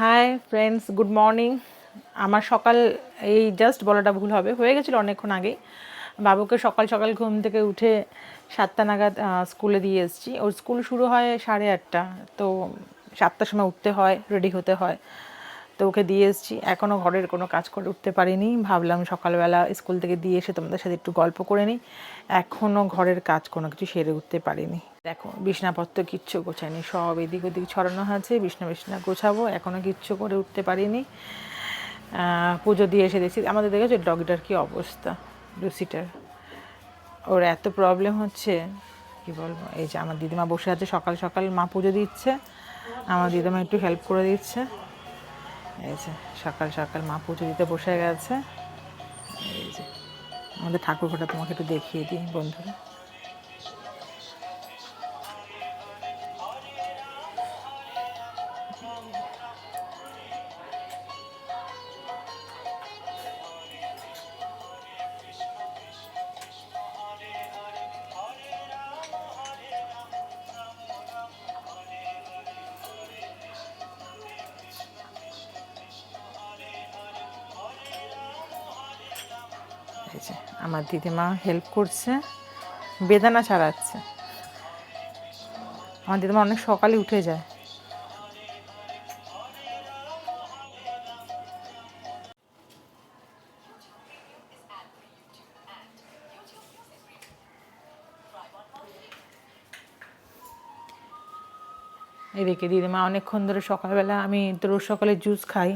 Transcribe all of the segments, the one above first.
Hi friends, good morning. আমার সকাল এই জাস্ট বলাটা ভুল হবে, হয়ে গেছিলো অনেকক্ষণ আগেই। বাবুকে সকাল সকাল ঘুম থেকে উঠে 7টা নাগাদ স্কুলে দিয়ে এসেছি। ওর স্কুল শুরু হয় 8:30, তো 7টার সময় উঠতে হয়, রেডি হতে হয়। তো ওকে দিয়ে এসেছি, এখনও ঘরের কোনো কাজ করে উঠতে পারিনি। ভাবলাম সকালবেলা স্কুল থেকে দিয়ে এসে তোমাদের সাথে একটু গল্প করে নিই। এখনও ঘরের কাজ কোনো কিছু সেরে উঠতে পারিনি। দেখো, বিছনাপত্র কিচ্ছু গোছায়নি, সব এদিক ওদিক ছড়ানো আছে। বিছনা গোছাবো, এখনও কিচ্ছু করে উঠতে পারিনি। পুজো দিয়ে এসে দেখছি আমাদের, দেখেছো ডগটার কী অবস্থা, লুসিটার। ওর এত প্রবলেম হচ্ছে কি বলবো। এই যে আমার দিদিমা বসে আছে, সকাল সকাল মা পুজো দিচ্ছে, আমার দিদিমা একটু হেল্প করে দিচ্ছে। এই যে সকাল সকাল মা পুজো দিতে বসে গেছে। এই যে আমাদের ঠাকুরঘরটা তোমাকে একটু দেখিয়ে দিই বন্ধুরা। এই যে আমার দিদিমা হেল্প করছে, বেদানা ছাড়াচ্ছে। আমার দিদিমা অনেক সকালে উঠে যায়। এদিকে দিদিমা অনেকক্ষণ ধরে, সকালবেলা আমি তো রোজ সকালে জুস খাই,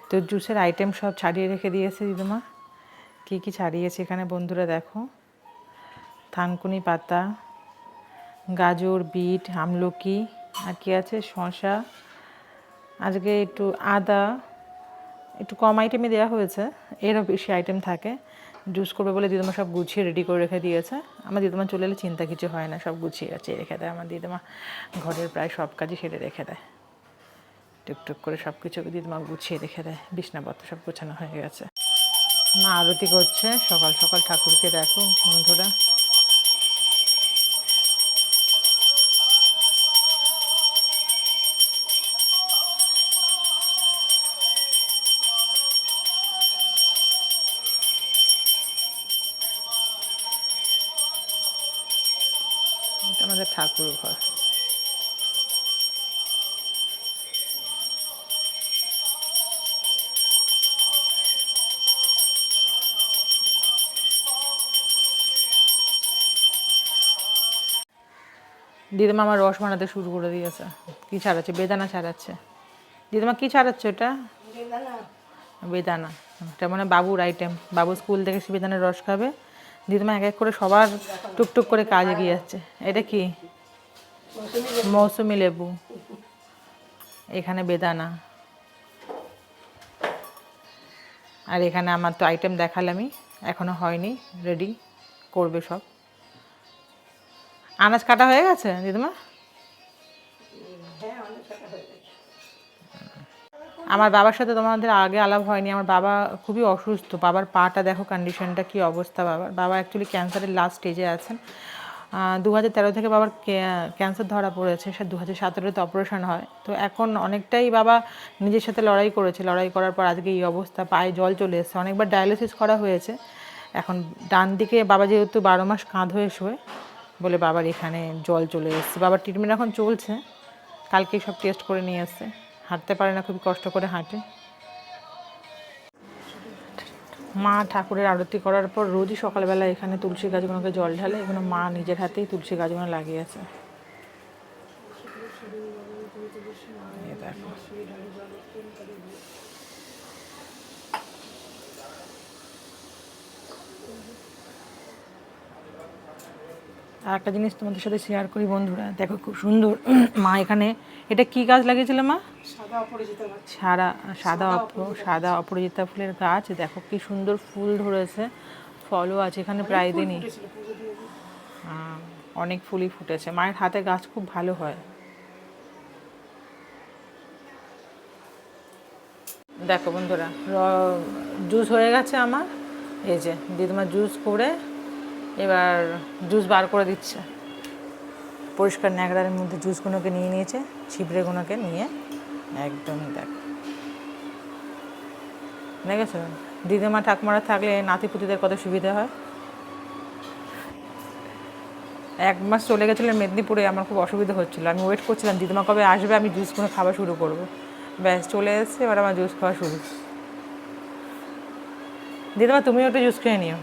তো জুসের আইটেম সব ছাড়িয়ে রেখে দিয়েছে দিদিমা। কী কী ছাড়িয়েছে এখানে বন্ধুরা দেখো। থানকুনি পাতা, গাজর, বিট, আমলকি, আর কি আছে, শসা। আজকে একটু আদা, একটু কম আইটেমই দেওয়া হয়েছে, এরও বেশি আইটেম থাকে। জুস করবে বলে দিদিমা সব গুছিয়ে রেডি করে রেখে দিয়েছে। আমার দিদিমা চলে এলে চিন্তা কিছু হয় না, সব গুছিয়ে গাছিয়ে রেখে দেয় আমার দিদিমা। ঘরের প্রায় সব কাজই সেরে রেখে দেয়, টুকটুক করে সব কিছু দিদিমা গুছিয়ে রেখে দেয়। বিছনাপত্র সব গোছানো হয়ে গেছে। মা আরতি করছে সকাল সকাল, ঠাকুরকে দেখো বন্ধুরা। এটা আমাদের ঠাকুর ঘর। দিদিমা আমার রস বানাতে শুরু করে দিয়েছে। কী ছাড়াচ্ছে? বেদানা ছাড়াচ্ছে। দিদিমা কী ছাড়াচ্ছে এটা? বেদানা। এটা মানে বাবুর আইটেম, বাবু স্কুল থেকে সে বেদানার রস খাবে। দিদিমা এক এক করে সবার টুকটুক করে কাজ এগিয়ে যাচ্ছে। এটা কি? মৌসুমি লেবু, এখানে বেদানা, আর এখানে আমার তো আইটেম দেখালামই, এখনও হয়নি, রেডি করবে সব। আনাজ কাটা হয়ে গেছে দিদিমা? আমার বাবার সাথে তোমাদের আগে আলাপ হয়নি। আমার বাবা খুবই অসুস্থ, বাবার পাটা দেখো কন্ডিশনটা, কী অবস্থা বাবার। বাবা অ্যাকচুয়ালি ক্যান্সারের লাস্ট স্টেজে আছেন। 2013 থেকে বাবার ক্যান্সার ধরা পড়েছে, সে 2017-তে অপারেশন হয়। তো এখন অনেকটাই বাবা নিজের সাথে লড়াই করেছে, লড়াই করার পর আজকে এই অবস্থা, পায়ে জল চলে এসেছে। অনেকবার ডায়ালিসিস করা হয়েছে। এখন ডান দিকে বাবা যেহেতু 12 মাস কাঁধ হয়ে শোয় বলে বাবার এখানে জল চলে এসেছে। বাবার ট্রিটমেন্ট এখন চলছে, কালকেই সব টেস্ট করে নিয়ে এসছে। হাঁটতে পারে না, খুবই কষ্ট করে হাঁটে। মা ঠাকুরের আরতি করার পর রোজই সকালবেলা এখানে তুলসী গাছগুলোকে জল ঢালে। এখানে মা নিজের হাতেই তুলসী গাছগুলো লাগিয়েছে। দেখো, আর একটা জিনিস তোমাদের সাথে শেয়ার করি বন্ধুরা, দেখো খুব সুন্দর মা এখানে, এটা কি গাছ লাগিয়েছিল মা? সাদা অপরাজিতা ফুলের গাছ। দেখো কি সুন্দর ফুল ধরেছে, ফলও আছে এখানে প্রায় দিনই। অনেক ফুলই ফুটেছে। মায়ের হাতে গাছ খুব ভালো হয়। দেখো বন্ধুরা, জুস হয়ে গেছে আমার। এই যে দিদিমা জুস করে এবার জুস বার করে দিচ্ছে। পরিষ্কার ন্যাকড়ার মধ্যে জুসগুলোকে নিয়ে নিয়েছে, ছিবড়েগুলোকে নিয়ে একদম দেখেছো দিদিমা ঠাকুমারা থাকলে নাতিপুতিদের কত সুবিধা হয়। 1 মাস চলে গেছিলেন মেদিনীপুরে, আমার খুব অসুবিধা হচ্ছিলো, আমি ওয়েট করছিলাম দিদিমা কবে আসবে, আমি জুস করে খাওয়া শুরু করবো। ব্যাস চলে এসছে, এবার আমার জুস খাওয়া শুরু। দিদিমা তুমিও একটু জুস খেয়ে নিও।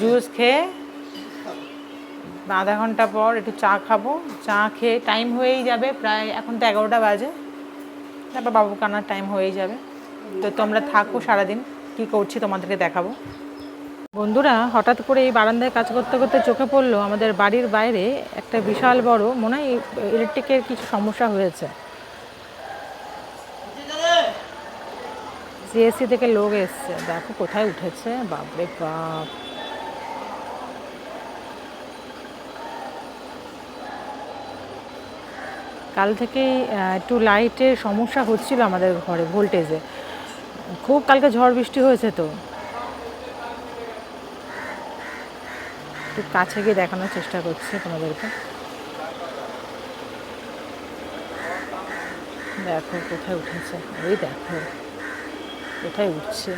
জুস খেয়ে আধা ঘন্টা পর একটু চা খাবো, চা খেয়ে টাইম হয়েই যাবে প্রায়, এখন তো 11টা বাজে, তারপর বাবু কান্নার টাইম হয়েই যাবে। তো তোমরা থাকো, সারাদিন কী করছি তোমাদেরকে দেখাবো। বন্ধুরা, হঠাৎ করে এই বারান্দায় কাজ করতে করতে চোখে পড়লো আমাদের বাড়ির বাইরে একটা বিশাল বড়, মনে হয় ইলেকট্রিকের কিছু সমস্যা হয়েছে। সিএসসি থেকে লোক এসছে, দেখো কোথায় উঠেছে, বাপরে বাপ। কাল থেকেই একটু লাইটের সমস্যা হচ্ছিল আমাদের ঘরে, ভোল্টেজে খুব, কালকে ঝড় বৃষ্টি হয়েছে, তো একটু কাছে গিয়ে দেখানোর চেষ্টা করছি তোমাদেরকে। দেখো কোথায় উঠেছে, ওই দেখো কোথায় উঠছে,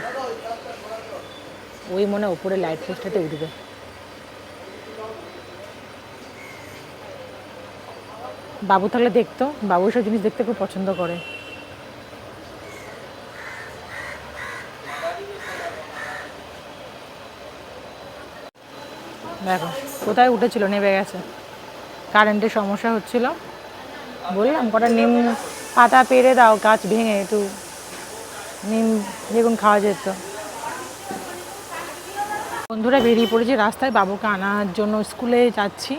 ওই মনে ওপরে লাইট পোস্টটাতে উঠবে। বাবু থাকলে দেখতো, বাবু সব জিনিস দেখতে খুব পছন্দ করে। দেখো কোথায় উঠেছিল, নেমে গেছে। কারেন্টের সমস্যা হচ্ছিল, বললাম কটা নিম পাতা পেরে দাও, গাছ ভেঙে একটু নিম বেগুন খাওয়া যেত। বন্ধুরা, বেরিয়ে পড়েছি রাস্তায় বাবুকে আনার জন্য, স্কুলে যাচ্ছি।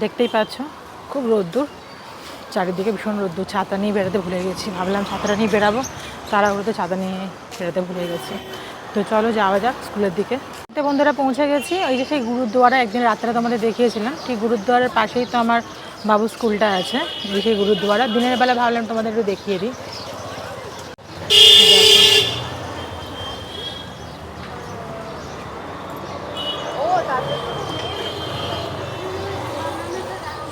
দেখতেই পাচ্ছ খুব রোদ্দুর, চারিদিকে ভীষণ রোদ্দুর। ছাতা নিয়ে বেরোতে ভুলে গেছি, ভাবলাম ছাতাটা নিয়ে বেরাবো, তাড়াহুড়োতে ছাতা নিয়ে বেরোতে ভুলে গেছি। তো চলো যাওয়া যাক স্কুলের দিকে। তো বন্ধুরা পৌঁছে গেছি, ওই যে সেই গুরুদ্বারা, একদিন রাত্রে তোমাদের দেখিয়েছিলাম, ঠিক গুরুদ্বারের পাশেই তো আমার বাবু স্কুলটা আছে। এই সেই গুরুদ্বারা, দিনের বেলা ভাবলাম তোমাদের একটু দেখিয়ে দিই।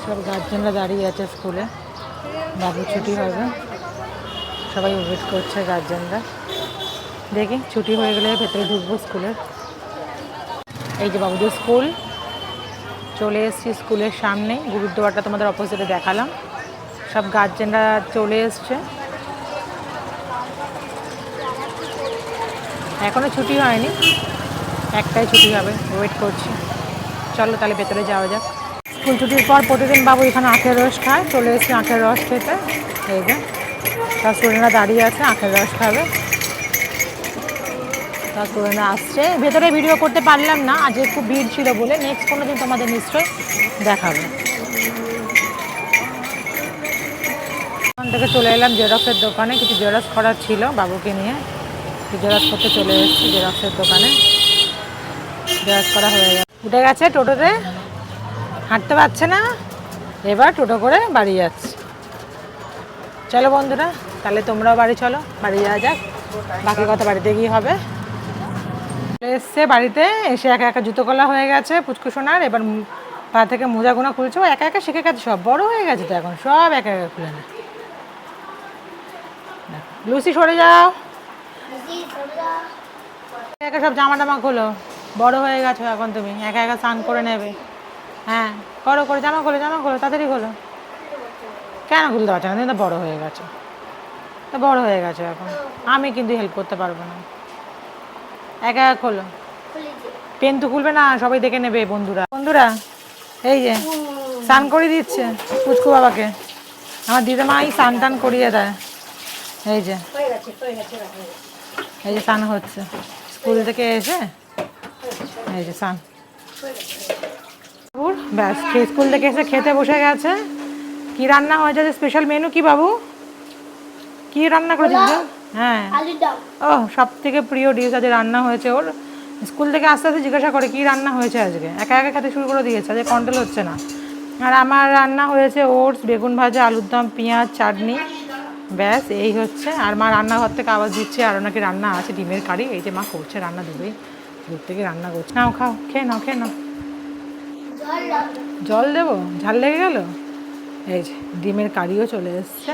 সব গার্জেনরা দাঁড়িয়ে আছে স্কুলে, বাবু ছুটি হবে, সবাই ওয়েট করছে গার্জেনরা। দেখি ছুটি হয়ে গেলে ভেতরে ঢুকবো স্কুলের। এই যে বাবুদের স্কুল, চলে এসেছি স্কুলের সামনে, গুরুদ্বারটা তোমাদের অপোজিটে দেখালাম। সব গার্জেনরা চলে এসছে, এখনও ছুটি হয়নি, 1টায় ছুটি হবে, ওয়েট করছি। চলো তাহলে ভেতরে যাওয়া যাক। স্কুল ছুটির পর প্রতিদিন বাবু এখানে আখের রস খায়, চলে এসেছি আখের রস খেতে। এই যে সব স্টুডেন্টরা দাঁড়িয়ে আছে, আখের রস খাবে। সব স্টুডেন্টরা আসছে, ভেতরে ভিডিও করতে পারলাম না, আজকে খুব ভিড় ছিল বলে, নেক্সট কোনো দিন তোমাদের নিশ্চয়ই দেখাবো। ওখান থেকে চলে এলাম জেরক্সের দোকানে, কিছু জেরক্স করার ছিল বাবুকে নিয়ে, জেরক্স করতে চলে এসেছি জেরক্সের দোকানে। জেরক্স করা হয়ে গেছে, উঠে গেছে টোটোতে, হাঁটতে পারছে না, এবার টোটো করে বাড়ি যাচ্ছে। চলো বন্ধুরা, তাহলে তোমরাও বাড়ি চলো, বাড়ি যাওয়া যাক, বাকি কথা বাড়িতে গিয়ে হবে। এসছে বাড়িতে এসে একা একা জুতো কলা হয়ে গেছে পুচকুসোনার, এবার পা থেকে মোজা গোনা খুলছে, ও একা একা শিখে গেছে, সব বড় হয়ে গেছে তো এখন, সব একা একা খুলে না। লুসি সরে যাও, একা সব জামা টামা খোলো, বড় হয়ে গেছো এখন, তুমি একা একা স্নান করে নেবে। হ্যাঁ করো, করে জামা খোলো, জামা খোলো, তাড়াতাড়ি খোলো। কেন খুলতে পারছো না, তুমি তো বড় হয়ে গেছো, তো বড় হয়ে গেছো এখন, আমি কিন্তু হেল্প করতে পারবো না, একা একা খোলো। পেন তো খুলবে না, সবাই দেখে নেবে। বন্ধুরা বন্ধুরা এই যে স্নান করিয়ে দিচ্ছে পুচকু বাবাকে, আমার দিদিমাই স্নান টান করিয়ে দেয়। এই যে এই যে স্নান হচ্ছে স্কুল থেকে এসে, এই যে স্নান, ব্যাস স্কুল থেকে এসে খেতে বসে গেছে। কি রান্না হয়েছে, স্পেশাল মেনু কি বাবু, কি রান্না করেছিস? হ্যাঁ, ও সব থেকে প্রিয় ডিশ আজকে রান্না হয়েছে ওর। স্কুল থেকে আস্তে আস্তে জিজ্ঞাসা করে কি রান্না হয়েছে আজকে, একা একা খেতে শুরু করে দিয়েছে, আজকে কন্ট্রোল হচ্ছে না। আর আমার রান্না হয়েছে ওটস, বেগুন ভাজা, আলুর দম, পেঁয়াজ, চাটনি, ব্যাস এই হচ্ছে। আর মা রান্নাঘর থেকে আওয়াজ দিচ্ছে, আর নাকি রান্না আছে ডিমের কারি, এই যে মা করছে রান্না, দুটোই দূর থেকে রান্না করছে। নাও খাও, খেয়ে নাও, খেয়ে নাও। জল দেবো, ঝাল লেগে গেল, এই যে ডিমের কারিও চলে এসছে।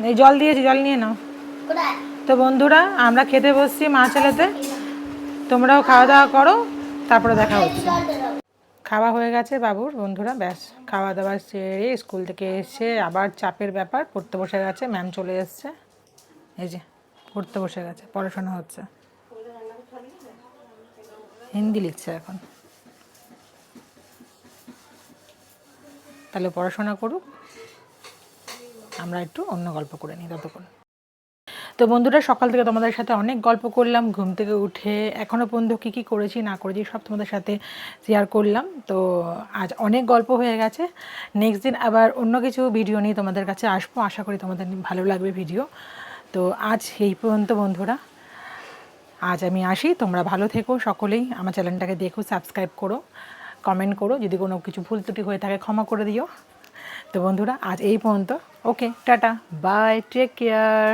এই জল দিয়েছি, জল নিয়ে নাও। তো বন্ধুরা আমরা খেতে বসছি মা ছেলেতে, তোমরাও খাওয়া দাওয়া করো, তারপরে দেখা হচ্ছে। খাওয়া হয়ে গেছে বাবুর বন্ধুরা, ব্যাস খাওয়া দাওয়া সেরে স্কুল থেকে এসে আবার চাপের ব্যাপার, পড়তে বসে গেছে। ম্যাম চলে এসছে, এই যে পড়তে বসে গেছে, পড়াশোনা হচ্ছে, হিন্দি লিখছে এখন। তাহলে পড়াশোনা করুক, আমরা একটু অন্য গল্প করে নিই ততক্ষণ। তো বন্ধুরা সকাল থেকে তোমাদের সাথে অনেক গল্প করলাম, ঘুম থেকে উঠে এখনও পর্যন্ত কী কী করেছি না করেছি সব তোমাদের সাথে শেয়ার করলাম। তো আজ অনেক গল্প হয়ে গেছে, নেক্সট দিন আবার অন্য কিছু ভিডিও নিয়ে তোমাদের কাছে আসবো, আশা করি তোমাদের ভালো লাগবে ভিডিও। তো আজ এই পর্যন্ত বন্ধুরা, আজ আমি আসি, তোমরা ভালো থেকো সকলেই, আমার চ্যানেলটাকে দেখো, সাবস্ক্রাইব করো, কমেন্ট করো, যদি কোনো কিছু ভুল ত্রুটি হয়ে থাকে ক্ষমা করে দিও। তো বন্ধুরা আজ এই পর্যন্ত, okay tata bye, take care.